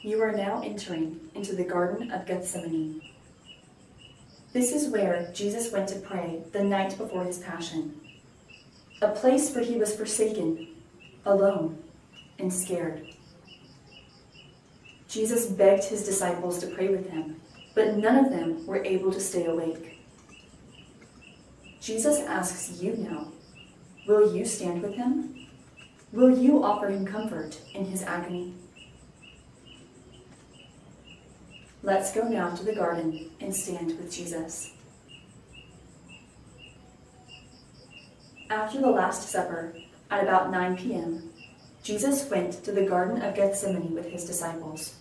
You are now entering into the Garden of Gethsemane. This is where Jesus went to pray the night before his passion, a place where he was forsaken, alone, and scared. Jesus begged his disciples to pray with him, but none of them were able to stay awake. Jesus asks you now, will you stand with him? Will you offer him comfort in his agony? Let's go now to the garden and stand with Jesus. After the Last Supper, at about 9 p.m., Jesus went to the Garden of Gethsemane with his disciples.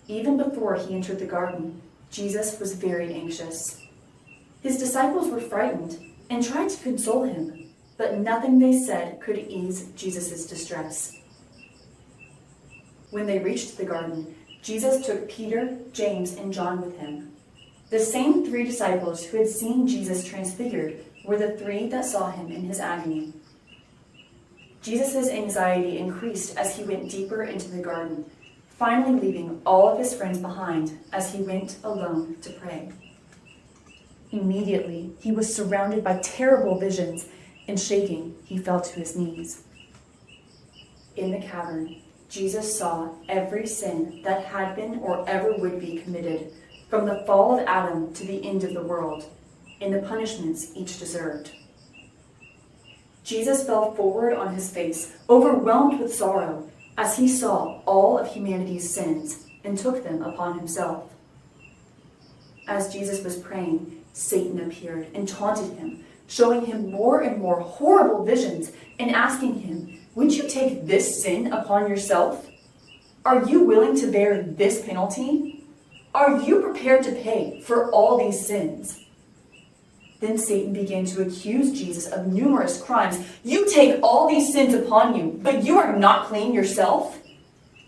Even before he entered the garden, Jesus was very anxious. His disciples were frightened and tried to console him, but nothing they said could ease Jesus' distress. When they reached the garden, Jesus took Peter, James, and John with him. The same 3 disciples who had seen Jesus transfigured were the 3 that saw him in his agony. Jesus' anxiety increased as he went deeper into the garden, finally leaving all of his friends behind as he went alone to pray. Immediately, he was surrounded by terrible visions, and shaking, he fell to his knees. In the cavern, Jesus saw every sin that had been or ever would be committed, from the fall of Adam to the end of the world, and the punishments each deserved. Jesus fell forward on his face, overwhelmed with sorrow, as he saw all of humanity's sins and took them upon himself. As Jesus was praying, Satan appeared and taunted him, showing him more and more horrible visions and asking him, "Would you take this sin upon yourself? Are you willing to bear this penalty? Are you prepared to pay for all these sins?" Then Satan began to accuse Jesus of numerous crimes. "You take all these sins upon you, but you are not clean yourself."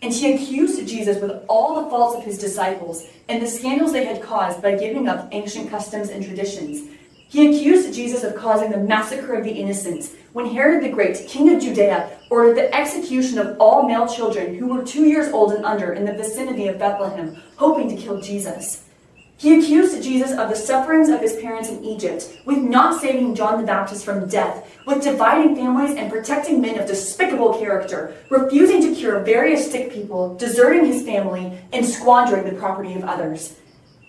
And he accused Jesus with all the faults of his disciples and the scandals they had caused by giving up ancient customs and traditions. He accused Jesus of causing the massacre of the innocents when Herod the Great, king of Judea, ordered the execution of all male children who were 2 years old and under in the vicinity of Bethlehem, hoping to kill Jesus. He accused Jesus of the sufferings of his parents in Egypt, with not saving John the Baptist from death, with dividing families and protecting men of despicable character, refusing to cure various sick people, deserting his family, and squandering the property of others.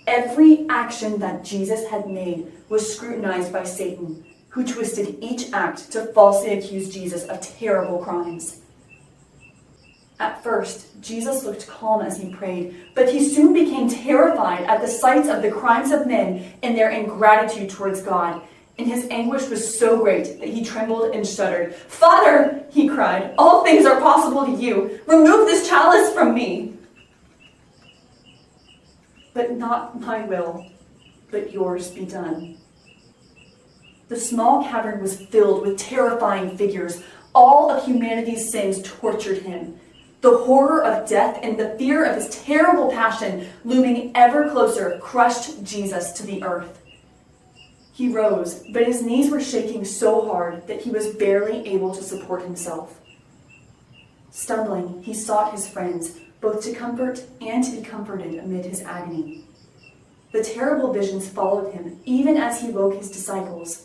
Every action that Jesus had made was scrutinized by Satan, who twisted each act to falsely accuse Jesus of terrible crimes. At first, Jesus looked calm as he prayed, but he soon became terrified at the sight of the crimes of men and their ingratitude towards God, and his anguish was so great that he trembled and shuddered. "Father," he cried, "all things are possible to you. Remove this chalice from me. But not my will, but yours be done." The small cavern was filled with terrifying figures. All of humanity's sins tortured him. The horror of death and the fear of his terrible passion, looming ever closer, crushed Jesus to the earth. He rose, but his knees were shaking so hard that he was barely able to support himself. Stumbling, he sought his friends, both to comfort and to be comforted amid his agony. The terrible visions followed him, even as he woke his disciples,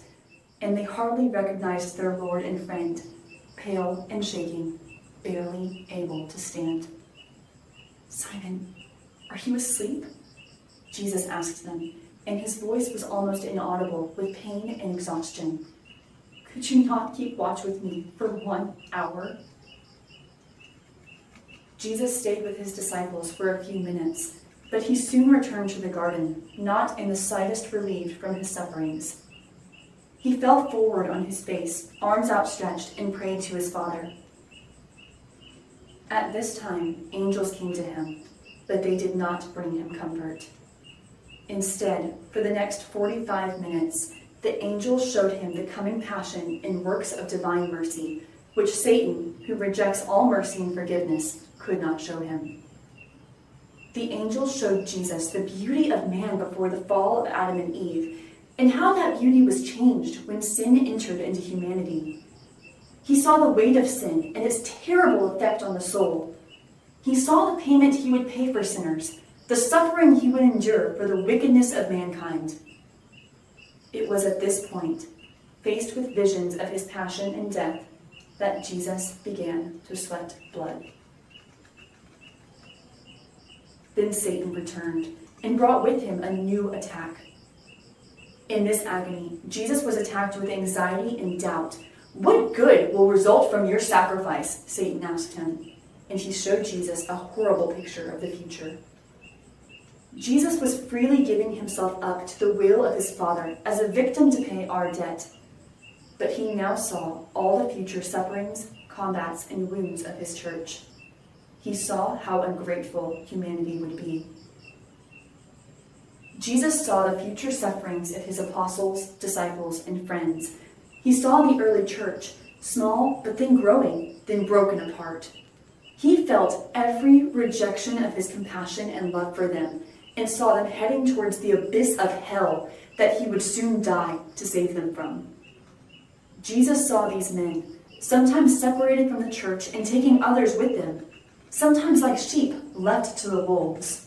and they hardly recognized their Lord and friend, pale and shaking, barely able to stand. "Simon, are you asleep?" Jesus asked them, and his voice was almost inaudible with pain and exhaustion. "Could you not keep watch with me for 1 hour?" Jesus stayed with his disciples for a few minutes, but he soon returned to the garden, not in the slightest relieved from his sufferings. He fell forward on his face, arms outstretched, and prayed to his Father. At this time, angels came to him, but they did not bring him comfort. Instead, for the next 45 minutes, the angels showed him the coming passion and works of divine mercy, which Satan, who rejects all mercy and forgiveness, could not show him. The angels showed Jesus the beauty of man before the fall of Adam and Eve, and how that beauty was changed when sin entered into humanity. He saw the weight of sin and its terrible effect on the soul. He saw the payment he would pay for sinners, the suffering he would endure for the wickedness of mankind. It was at this point, faced with visions of his passion and death, that Jesus began to sweat blood. Then Satan returned and brought with him a new attack. In this agony, Jesus was attacked with anxiety and doubt. "What good will result from your sacrifice?" Satan asked him, and he showed Jesus a horrible picture of the future. Jesus was freely giving himself up to the will of his Father as a victim to pay our debt. But he now saw all the future sufferings, combats, and wounds of his church. He saw how ungrateful humanity would be. Jesus saw the future sufferings of his apostles, disciples, and friends. He saw the early church, small but then growing, then broken apart. He felt every rejection of his compassion and love for them, and saw them heading towards the abyss of hell that he would soon die to save them from. Jesus saw these men, sometimes separated from the church and taking others with them, sometimes like sheep left to the wolves.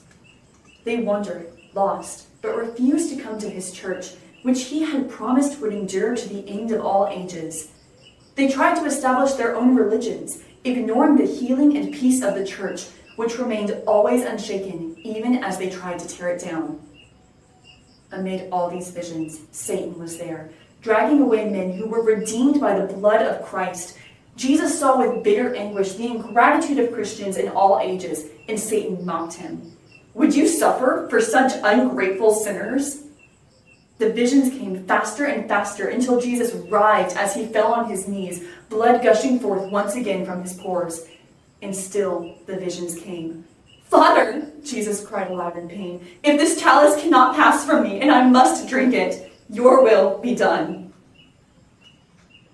They wandered, lost, but refused to come to his church, which he had promised would endure to the end of all ages. They tried to establish their own religions, ignoring the healing and peace of the church, which remained always unshaken, even as they tried to tear it down. Amid all these visions, Satan was there, dragging away men who were redeemed by the blood of Christ. Jesus saw with bitter anguish the ingratitude of Christians in all ages, and Satan mocked him. "Would you suffer for such ungrateful sinners?" The visions came faster and faster until Jesus writhed as he fell on his knees, blood gushing forth once again from his pores. And still the visions came. "Father," Jesus cried aloud in pain, "if this chalice cannot pass from me and I must drink it, your will be done."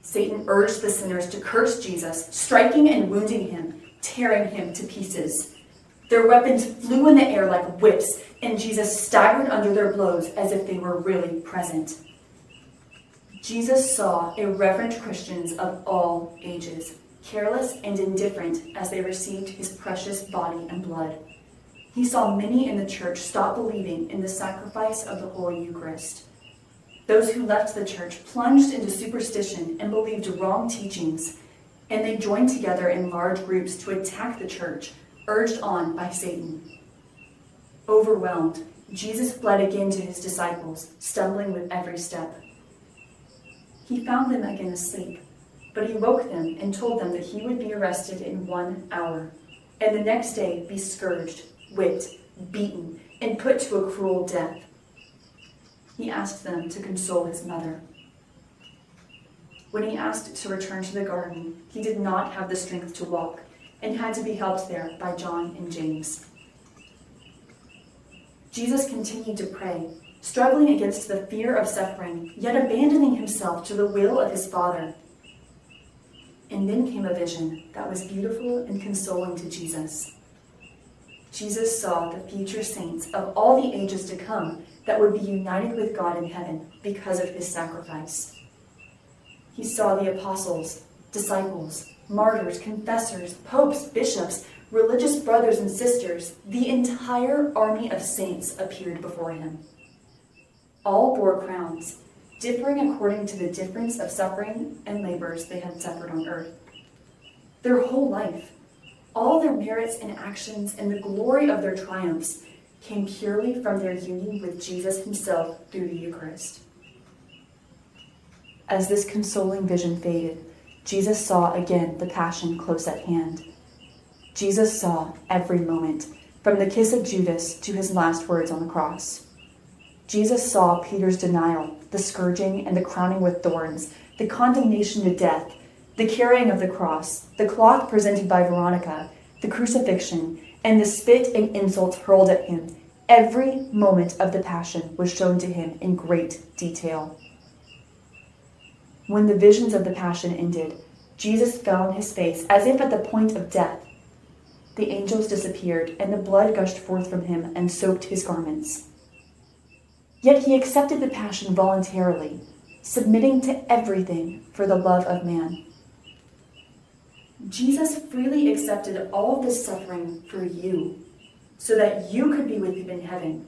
Satan urged the sinners to curse Jesus, striking and wounding him, tearing him to pieces. Their weapons flew in the air like whips, and Jesus staggered under their blows as if they were really present. Jesus saw irreverent Christians of all ages, careless and indifferent as they received his precious body and blood. He saw many in the church stop believing in the sacrifice of the Holy Eucharist. Those who left the church plunged into superstition and believed wrong teachings, and they joined together in large groups to attack the church, urged on by Satan. Overwhelmed, Jesus fled again to his disciples, stumbling with every step. He found them again asleep, but he woke them and told them that he would be arrested in 1 hour, and the next day be scourged, whipped, beaten, and put to a cruel death. He asked them to console his mother. When he asked to return to the garden, he did not have the strength to walk, and had to be helped there by John and James. Jesus continued to pray, struggling against the fear of suffering, yet abandoning himself to the will of his Father. And then came a vision that was beautiful and consoling to Jesus. Jesus saw the future saints of all the ages to come that would be united with God in heaven because of his sacrifice. He saw the apostles, disciples, martyrs, confessors, popes, bishops, religious brothers and sisters. The entire army of saints appeared before him. All bore crowns, differing according to the difference of suffering and labors they had suffered on earth. Their whole life, all their merits and actions, and the glory of their triumphs came purely from their union with Jesus himself through the Eucharist. As this consoling vision faded, Jesus saw again the passion close at hand. Jesus saw every moment, from the kiss of Judas to his last words on the cross. Jesus saw Peter's denial, the scourging and the crowning with thorns, the condemnation to death, the carrying of the cross, the cloth presented by Veronica, the crucifixion, and the spit and insults hurled at him. Every moment of the passion was shown to him in great detail. When the visions of the passion ended, Jesus fell on his face as if at the point of death. The angels disappeared, and the blood gushed forth from him and soaked his garments. Yet he accepted the passion voluntarily, submitting to everything for the love of man. Jesus freely accepted all of this suffering for you, so that you could be with him in heaven.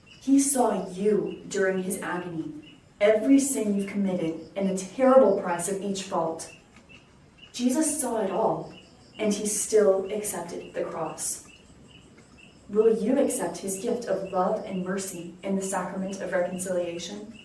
He saw you during his agony, every sin you've committed, and the terrible price of each fault. Jesus saw it all, and he still accepted the cross. Will you accept his gift of love and mercy in the sacrament of reconciliation?